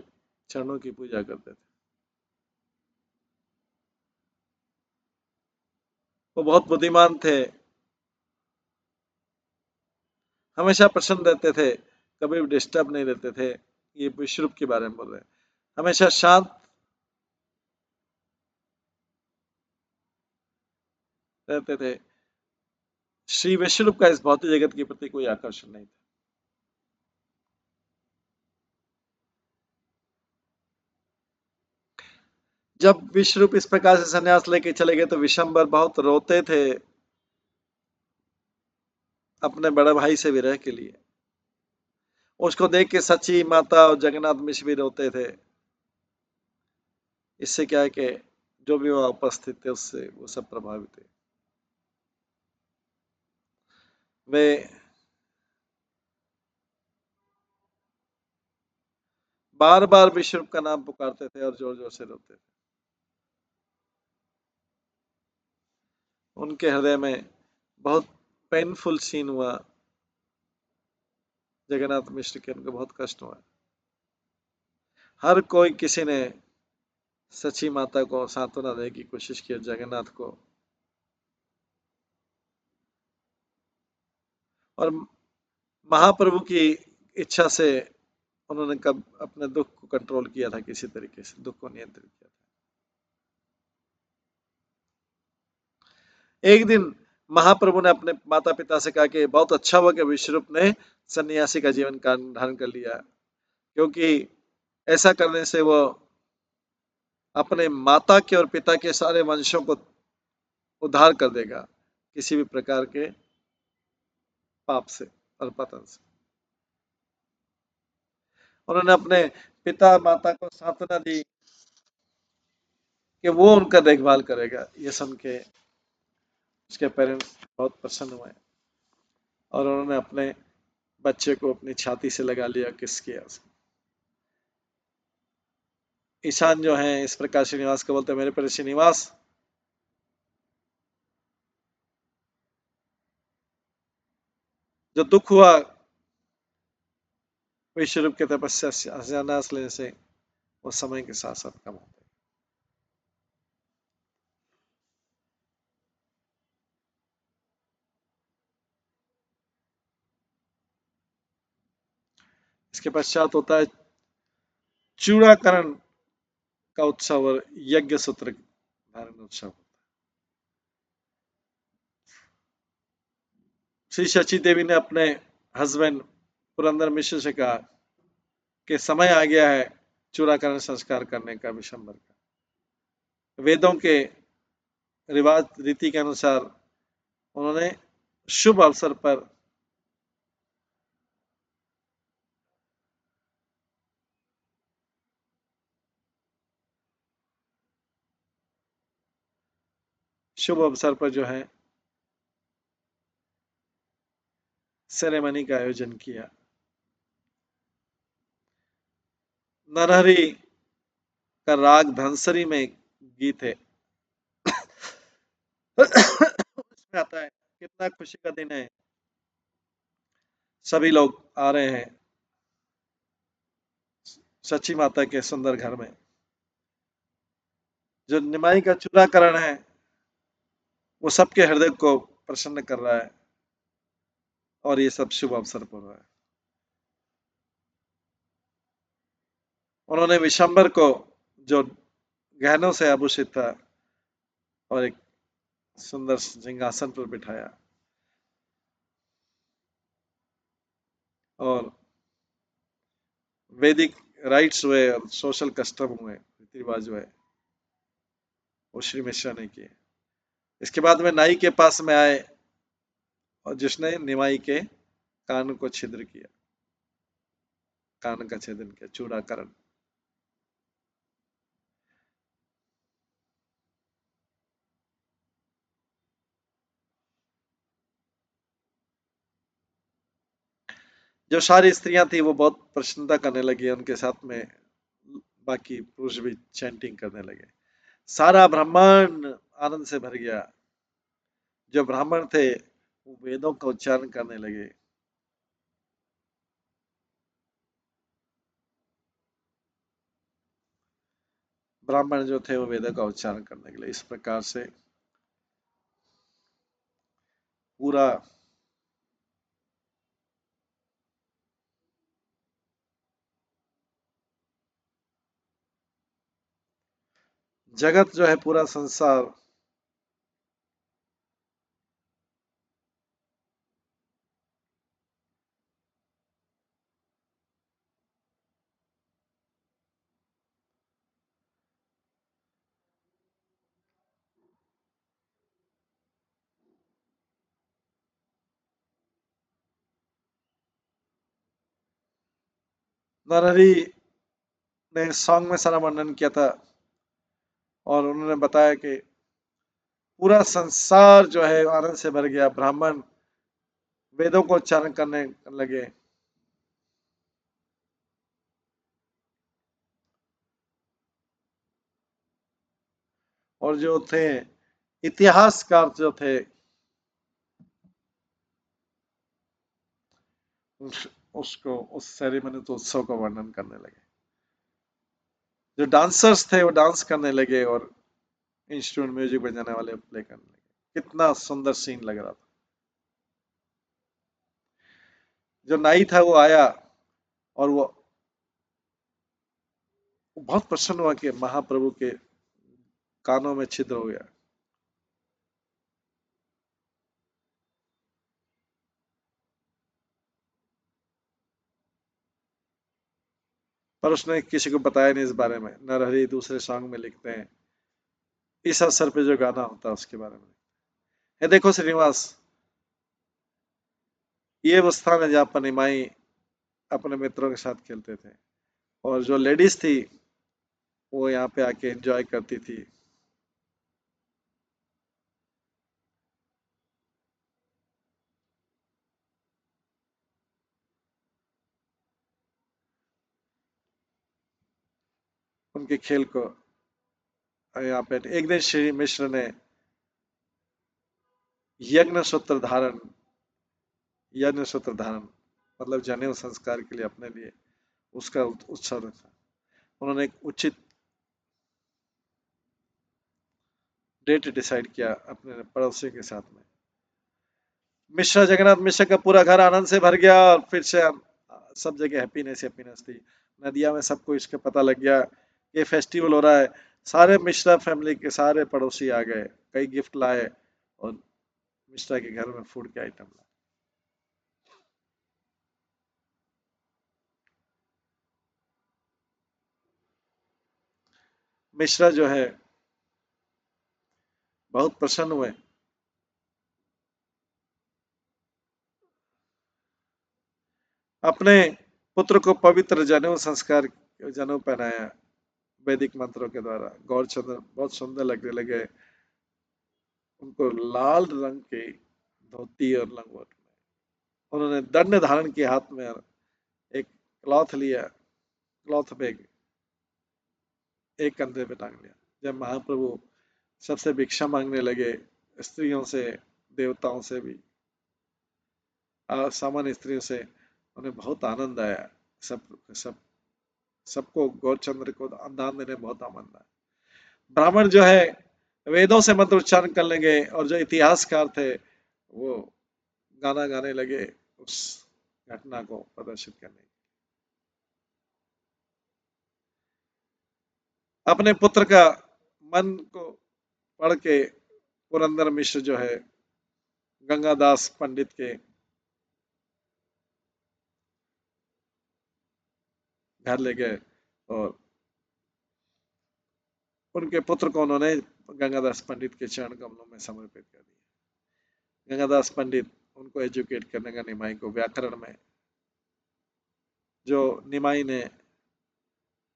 चरणों की पूजा करते थे। वो बहुत बुद्धिमान थे, हमेशा प्रसन्न रहते थे, कभी भी डिस्टर्ब नहीं रहते थे। ये विश्वरूप के बारे में बोल रहे हैं। हमेशा शांत रहते थे। श्री विश्वरूप का इस भौतिक जगत के प्रति कोई आकर्षण नहीं था। जब विश्वरूप इस प्रकार से संन्यास लेके चले गए तो विशंबर बहुत रोते थे अपने बड़े भाई से विरह के लिए। उसको देख के सची माता और जगन्नाथ मिश्र भी रोते थे। इससे क्या है कि जो भी वहां उपस्थित थे उससे वो सब प्रभावित थे। वे बार बार विश्वरूप का नाम पुकारते थे और जोर जोर से रोते थे। उनके हृदय में बहुत पेनफुल सीन हुआ। जगन्नाथ मिश्र के उनको बहुत कष्ट हुआ। हर कोई किसी ने सची माता को सांत्वना देने की कोशिश की, जगन्नाथ को। और महाप्रभु की इच्छा से उन्होंने कब अपने दुख को कंट्रोल किया था, किसी तरीके से दुख को नियंत्रित किया था। एक दिन महाप्रभु ने अपने माता पिता से कहा कि बहुत अच्छा हुआ कि विश्वरूप ने सन्यासी का जीवन धारण कर लिया, क्योंकि ऐसा करने से वो अपने माता के और पिता के सारे वंशों को उद्धार कर देगा किसी भी प्रकार के पाप से और पतन से। उन्होंने अपने पिता माता को सांत्वना दी कि वो उनका देखभाल करेगा। ये सुन के उसके पेरेंट्स बहुत प्रसन्न हुए और उन्होंने अपने बच्चे को अपनी छाती से लगा लिया, किस किया। ईशान जो है इस प्रकार श्रीनिवास को बोलते, मेरे पर श्रीनिवास, जो दुख हुआ विश्व रूप के तपस्या संन्यास लेने से, वो समय के साथ साथ कम होता है। इसके पश्चात होता है चूड़ाकरण का उत्सव और यज्ञ सूत्र धारण उत्सव। श्री शची देवी ने अपने हस्बैंड पुरंदर मिश्र से कहा कि समय आ गया है चूड़ाकरण संस्कार करने का विशंबर का। वेदों के रिवाज रीति के अनुसार उन्होंने शुभ अवसर पर जो है सेरेमनी का आयोजन किया। नरहरि का राग धनसरी में गीत है। उसमें आता है, कितना खुशी का दिन है, सभी लोग आ रहे हैं सची माता के सुंदर घर में। जो निमाई का चूड़ाकरण है वो सबके हृदय को प्रसन्न कर रहा है और ये सब शुभ अवसर पर हुआ है। उन्होंने विशंबर को जो गहनों से आभूषित था और एक सुंदर सिंहासन पर बिठाया और वैदिक राइट्स हुए और सोशल कस्टम हुए, रीति रिवाज हुए, वो श्री मिश्रा ने किए। इसके बाद में नाई के पास में आए और जिसने निमाई के कान को छिद्र किया, कान का छेदन किया, चूड़ाकरण। जो सारी स्त्रियां थी वो बहुत प्रसन्नता करने लगी, उनके साथ में बाकी पुरुष भी चैंटिंग करने लगे। सारा ब्रह्मांड आनंद से भर गया। जो ब्राह्मण थे वो वेदों का उच्चारण करने लगे। ब्राह्मण जो थे वो वेदों का उच्चारण करने के लिए, इस प्रकार से पूरा जगत जो है, पूरा संसार नरहरि ने सॉन्ग में सारा वर्णन किया था और उन्होंने बताया कि पूरा संसार जो है आनंद से भर गया। ब्राह्मण वेदों को उच्चारण करने लगे। और जो थे इतिहासकार जो थे उसको उस सेरेमनी तो उत्सव का वर्णन करने लगे। जो डांसर्स थे वो डांस करने लगे और इंस्ट्रूमेंट म्यूजिक बजाने वाले प्ले करने लगे। कितना सुंदर सीन लग रहा था। जो नाई था वो आया और वो बहुत प्रसन्न हुआ कि महाप्रभु के कानों में छिद्र हो गया। पर उसने किसी को बताया नहीं इस बारे में। नरहरि दूसरे सॉन्ग में लिखते हैं इस अवसर पे जो गाना होता है उसके बारे में। ये देखो श्रीनिवास, ये वो स्थान है जहाँ पर निमाई अपने मित्रों के साथ खेलते थे और जो लेडीज थी वो यहाँ पे आके एंजॉय करती थी। उनके खेल को यहाँ पे एक दिन श्री मिश्र ने यज्ञ सूत्र धारण यज्ञ सूत्र धारण मतलब जनेऊ संस्कार के लिए अपने लिए उसका उत्सव रखा। उन्होंने एक उचित डेट डिसाइड किया अपने पड़ोसी के साथ में। मिश्रा जगन्नाथ मिश्र का पूरा घर आनंद से भर गया और फिर से सब जगह हैप्पीनेस हैप्पीनेस थी। नदिया में सबको इसका पता लग गया ये फेस्टिवल हो रहा है। सारे मिश्रा फैमिली के सारे पड़ोसी आ गए, कई गिफ्ट लाए और मिश्रा के घर में फूड के आइटम लाए। मिश्रा जो है बहुत प्रसन्न हुए। अपने पुत्र को पवित्र जनेऊ संस्कार जनेऊ पहनाया वैदिक मंत्रों के द्वारा। गौरचंद्र बहुत सुंदर लगने लगे। उनको लाल रंग की धोती और लंगोट में उन्होंने दंड धारण किया, हाथ में एक क्लॉथ लिया, क्लॉथ बैग एक कंधे पे टांग लिया। जब महाप्रभु सबसे भिक्षा मांगने लगे, स्त्रियों से, देवताओं से भी, सामान्य स्त्रियों से, उन्हें बहुत आनंद आया। सब सब सबको गौरचंद्र को दान देने में बहुत आनंद आया। ब्राह्मण जो है वेदों से मंत्र उच्चारण करने लगे और जो इतिहासकार थे वो गाना गाने लगे उस घटना को प्रदर्शित करने। अपने पुत्र का मन को पढ़ के पुरंदर मिश्र जो है गंगादास पंडित के घर ले गए और उनके पुत्र को उन्होंने गंगादास पंडित के चरण कमलों में समर्पित कर दिया। गंगादास पंडित उनको एजुकेट करने का निमाई को व्याकरण में, जो निमाई ने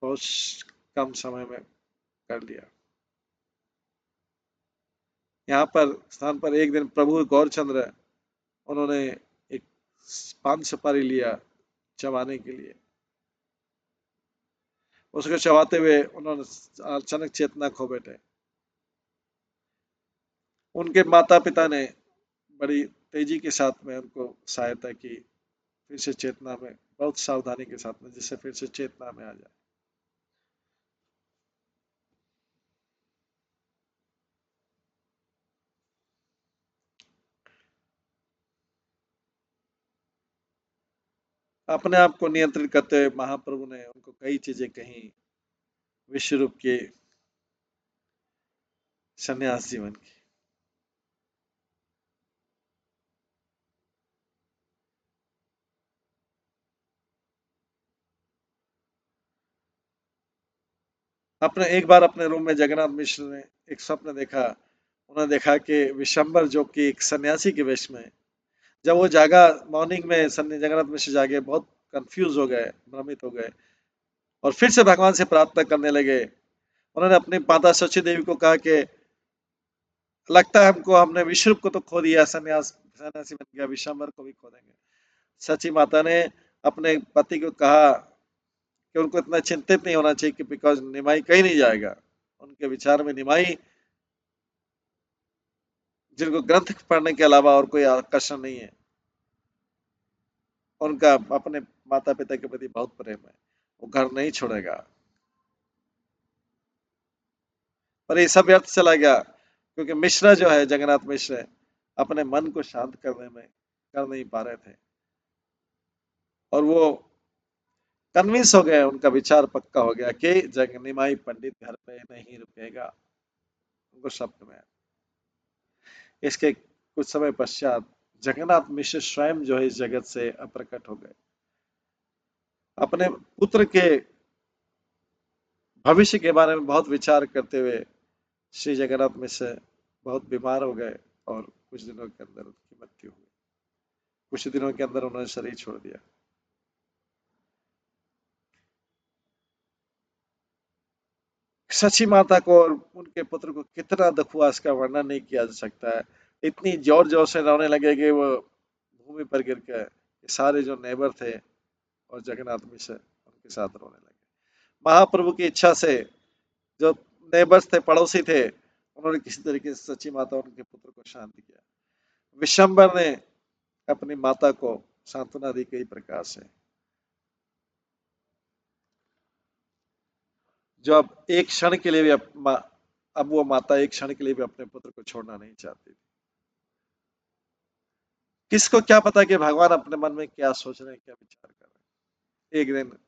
बहुत कम समय में कर लिया। यहाँ पर स्थान पर एक दिन प्रभु गौरचंद्र उन्होंने एक पान सुपारी लिया चबाने के लिए। उसको चबाते हुए उन्होंने अचानक चेतना खो बैठे। उनके माता पिता ने बड़ी तेजी के साथ में उनको सहायता की, फिर से चेतना में, बहुत सावधानी के साथ में, जिससे फिर से चेतना में आ जाए। अपने आप को नियंत्रित करते हुए महाप्रभु ने उनको कई चीजें कही विश्व रूप के संन्यास जीवन की। अपने एक बार अपने रूम में जगन्नाथ मिश्र ने एक स्वप्न देखा। उन्होंने देखा कि विशंबर जो कि एक सन्यासी के वेश में, जब वो जागा मॉर्निंग में, जगन्नाथ मिश्र जागे, बहुत कंफ्यूज हो गए, भ्रमित हो गए और फिर से भगवान से प्रार्थना करने लगे। उन्होंने अपनी माता सची देवी को कहा कि लगता है हमको हमने विश्वरूप को तो खो दिया, सन्यासी बन गया, विशंबर को भी खो देंगे। सची माता ने अपने पति को कहा कि उनको इतना चिंतित नहीं होना चाहिए कि बिकॉज निमाई कहीं नहीं जाएगा। उनके विचार में निमाई, जिनको ग्रंथ पढ़ने के अलावा और कोई आकर्षण नहीं है, उनका अपने माता पिता के प्रति बहुत प्रेम है, वो घर नहीं छोड़ेगा। पर ये सब व्यर्थ चला गया क्योंकि मिश्रा जो है, जगन्नाथ मिश्र, अपने मन को शांत करने में कर नहीं पा रहे थे और वो कन्विंस हो गए, उनका विचार पक्का हो गया कि निमाई पंडित घर पे नहीं रुकेगा। उनको स्वप्न में, इसके कुछ समय पश्चात जगन्नाथ मिश्र स्वयं जो है इस जगत से अप्रकट हो गए। अपने पुत्र के भविष्य के बारे में बहुत विचार करते हुए श्री जगन्नाथ मिश्र बहुत बीमार हो गए और कुछ दिनों के अंदर उनकी मृत्यु हुई। कुछ दिनों के अंदर उन्होंने शरीर छोड़ दिया। सची माता को और उनके पुत्र को कितना दुख हुआ इसका वर्णन नहीं किया जा सकता है। इतनी जोर जोर से रोने लगे कि वो भूमि पर गिर के सारे जो नेबर थे और जगन्नाथ मिश्र उनके साथ रोने लगे। महाप्रभु की इच्छा से जो नेबर्स थे, पड़ोसी थे, उन्होंने किसी तरीके से सची माता और उनके पुत्र को शांति किया। विशंबर ने अपनी माता को सांत्वना दी कई प्रकार से, जो अब एक क्षण के लिए भी अब वो माता एक क्षण के लिए भी अपने पुत्र को छोड़ना नहीं चाहती। किसको क्या पता कि भगवान अपने मन में क्या सोच रहे हैं, क्या विचार कर रहे हैं। एक दिन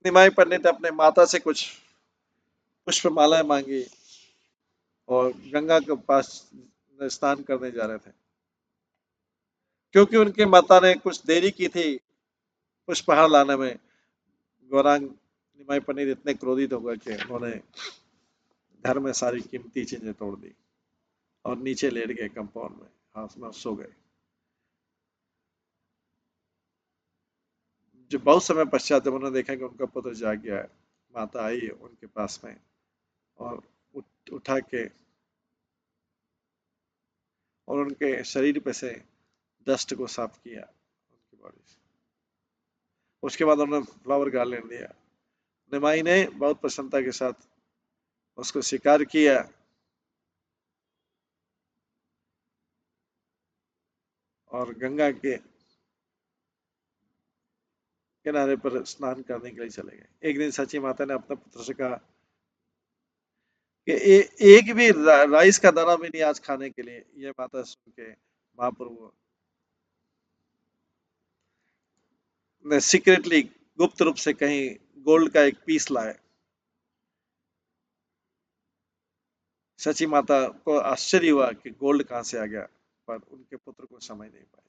निमाई पंडित अपने माता से कुछ पुष्पमालाएं मांगी और गंगा के पास स्नान करने जा रहे थे। क्योंकि उनकी माता ने कुछ देरी की थी पुष्पहार लाने में, गौरांग निमाई पंडित इतने क्रोधित हो गए कि उन्होंने घर में सारी कीमती चीजें तोड़ दी और नीचे लेट गए कंपाउंड में, हाथ में सो गए। जो बहुत समय पश्चात जब उन्होंने देखा कि उनका पुत्र जाग गया है, माता आई उनके पास में और उठा के और उनके शरीर पे से डस्ट को साफ किया उनकी बॉडी से। उसके बाद उन्होंने फ्लावर गार्लैंड दिया। निमाई ने बहुत प्रसन्नता के साथ उसको स्वीकार किया और गंगा के किनारे पर स्नान करने के लिए चले गए। एक दिन सची माता ने अपने पुत्र से कहा कि एक भी राइस का दाना भी नहीं आज खाने के लिए। ये बात सुन के महाप्रभु ने सीक्रेटली गुप्त रूप से कहीं गोल्ड का एक पीस लाए। सची माता को आश्चर्य हुआ कि गोल्ड कहाँ से आ गया, पर उनके पुत्र को समझ नहीं पाए।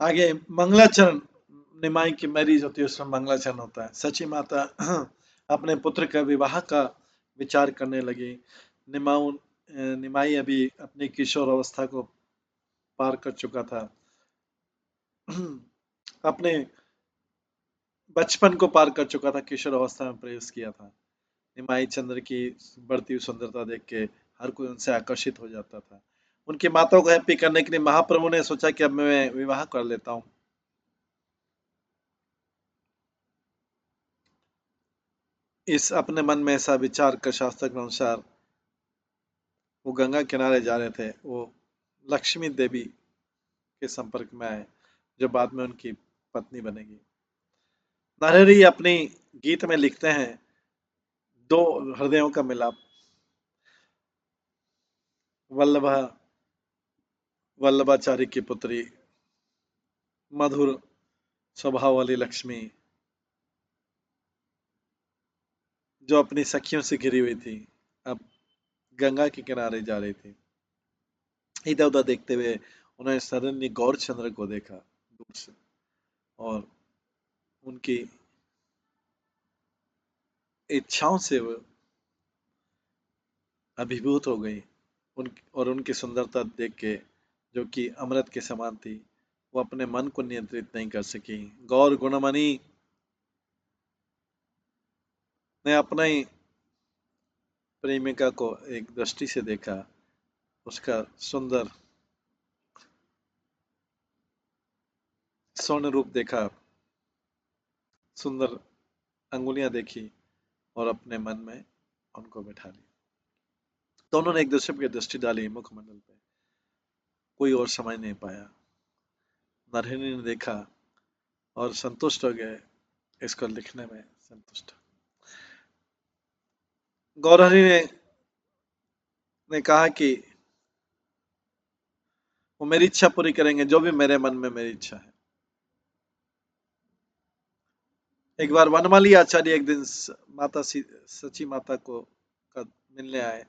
आगे मंगलाचरण, निमाई की मैरिज होती है, उसमें मंगलाचरण होता है। सची माता अपने पुत्र का विवाह का विचार करने लगी। निमाऊ निमाई अभी अपनी किशोर अवस्था को पार कर चुका था। अपने बचपन को पार कर चुका था, किशोर अवस्था में प्रवेश किया था। निमाई चंद्र की बढ़ती हुई सुंदरता देख के हर कोई उनसे आकर्षित हो जाता था। उनकी माता को हैप्पी करने के लिए महाप्रभु ने सोचा कि अब मैं विवाह कर लेता हूँ। इस अपने मन में ऐसा विचार कर शास्त्र के अनुसार वो गंगा किनारे जा रहे थे। वो लक्ष्मी देवी के संपर्क में आए, जो बाद में उनकी पत्नी बनेगी। नरहरि अपनी गीत में लिखते हैं, दो हृदयों का मिलाप। वल्लभा वल्लभाचार्य की पुत्री, मधुर स्वभाव वाली लक्ष्मी, जो अपनी सखियों से घिरी हुई थी, अब गंगा के किनारे जा रही थी। इधर उधर देखते हुए उन्होंने सडनली गौर चंद्र को देखा दूर से और उनकी इच्छाओं से वो अभिभूत हो गई। और उनकी सुंदरता देख के, जो कि अमृत के समान थी, वो अपने मन को नियंत्रित नहीं कर सकी। गौर गुणमणि ने अपना ही प्रेमिका को एक दृष्टि से देखा, उसका सुंदर स्वर्ण रूप देखा, सुंदर अंगुलियां देखी और अपने मन में उनको बैठा लिया। दोनों ने एक दूसरे की दृष्टि डाली मुखमंडल पे, कोई और समझ नहीं पाया। नरहरि ने देखा और संतुष्ट हो गए, इसको लिखने में संतुष्ट। गौरहरि ने कहा कि वो मेरी इच्छा पूरी करेंगे, जो भी मेरे मन में मेरी इच्छा है। एक बार वनमाली आचार्य एक दिन सची माता को मिलने आए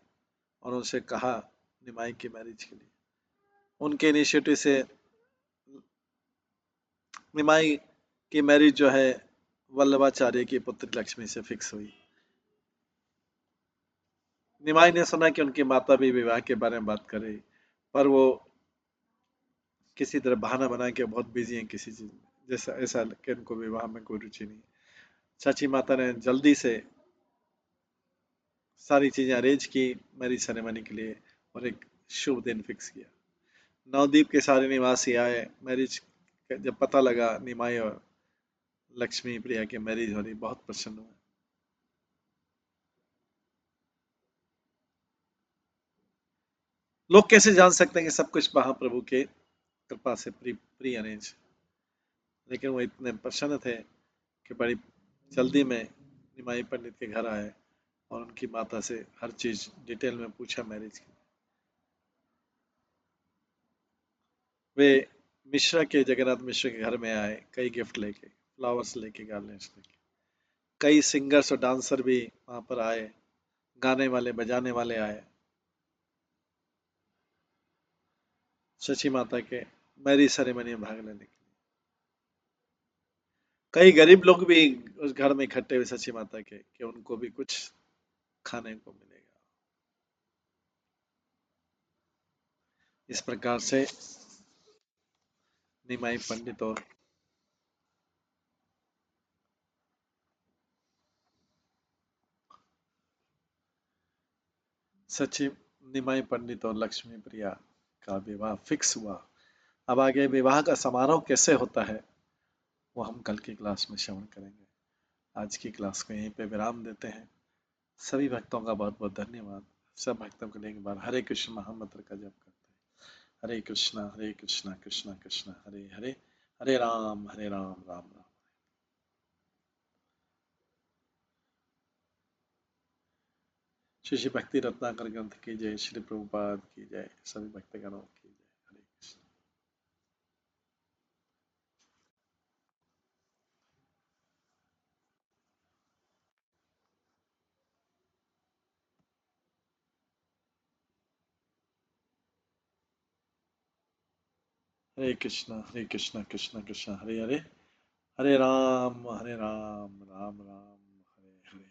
और उनसे कहा निमाई की मैरिज के लिए। उनके इनिशिएटिव से निमाई की मैरिज जो है वल्लभाचार्य की पुत्री लक्ष्मी से फिक्स हुई। निमाई ने सुना कि उनकी माता भी विवाह के बारे में बात कर रही, पर वो किसी तरह बहाना बना के बहुत बिजी हैं किसी चीज में, जैसा ऐसा कि उनको विवाह में कोई रुचि नहीं। चाची माता ने जल्दी से सारी चीजें अरेंज की मैरिज सेरेमनी के लिए और एक शुभ दिन फिक्स किया। नवद्वीप के सारे निवासी आए। मैरिज जब पता लगा निमाई और लक्ष्मी प्रिया की मैरिज हो रही, बहुत प्रसन्न हुए। लोग कैसे जान सकते हैं कि सब कुछ महाप्रभु के कृपा से प्री प्री अरेंज, लेकिन वो इतने प्रसन्न थे कि बड़ी जल्दी में निमाई पंडित के घर आए और उनकी माता से हर चीज डिटेल में पूछा मैरिज की। वे मिश्रा के जगन्नाथ मिश्र के घर में आए, कई गिफ्ट लेके, फ्लावर्स लेके, गार्लैंड्स लेके। कई सिंगर्स और डांसर भी वहां पर आए, गाने वाले बजाने वाले आए शची माता के मैरिज सेरेमनी में भाग लेने के लिए। कई गरीब लोग भी उस घर में इकट्ठे हुए शची माता के कि उनको भी कुछ खाने को मिलेगा। इस प्रकार से निमाई पंडित और सचिव निमाई पंडित और लक्ष्मी प्रिया का विवाह फिक्स हुआ। अब आगे विवाह का समारोह कैसे होता है वो हम कल की क्लास में श्रवण करेंगे। आज की क्लास को यहीं पे विराम देते हैं। सभी भक्तों का बहुत बहुत धन्यवाद। सब भक्तों के लिए एक बार हरे कृष्ण महामंत्र का जप करते हैं। हरे कृष्णा कृष्णा कृष्णा हरे हरे, हरे राम राम राम। श्री श्री भक्ति रत्नाकर ग्रंथ की जय, श्री प्रभुपाद की जय, सभी भक्तगणों की जय। हरे कृष्ण। हरे कृष्णा कृष्णा कृष्णा हरे हरे, हरे राम राम राम हरे हरे।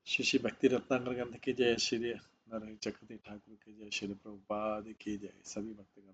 श्री श्री भक्ति रत्नाकर ग्रंथ की जय, श्री नारायण चक्रवर्ती ठाकुर की जय, श्री प्रभुपाद की जय, सभी भक्तगण